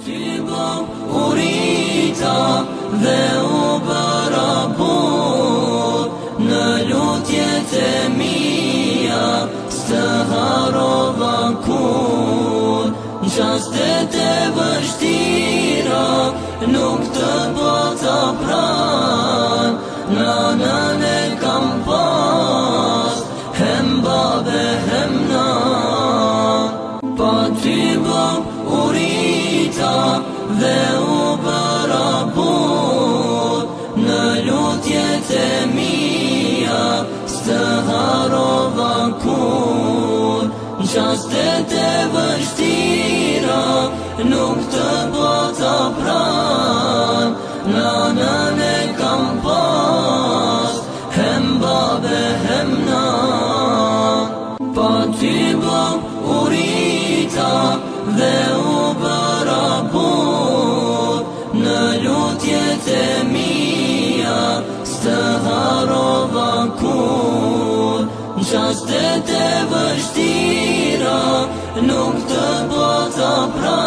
Ty bëm urita dhe u bëra but në lutjet e mia, s'të harova kur. Në çastet e vështira nuk të bota pran, nanën e kam pas, hem babe hem nan. Pa ty bëm urita dhe u bëra but në lutjet e mia, s'të harova kur. Në çastet e vështira nuk të bota pran, nanën e kam pas, hem babe hem nan. Pa ty bëm urita dhe u bëra but në lutjet e mia, s'të harova kur. Në çastet e vështira nuk të bota pran.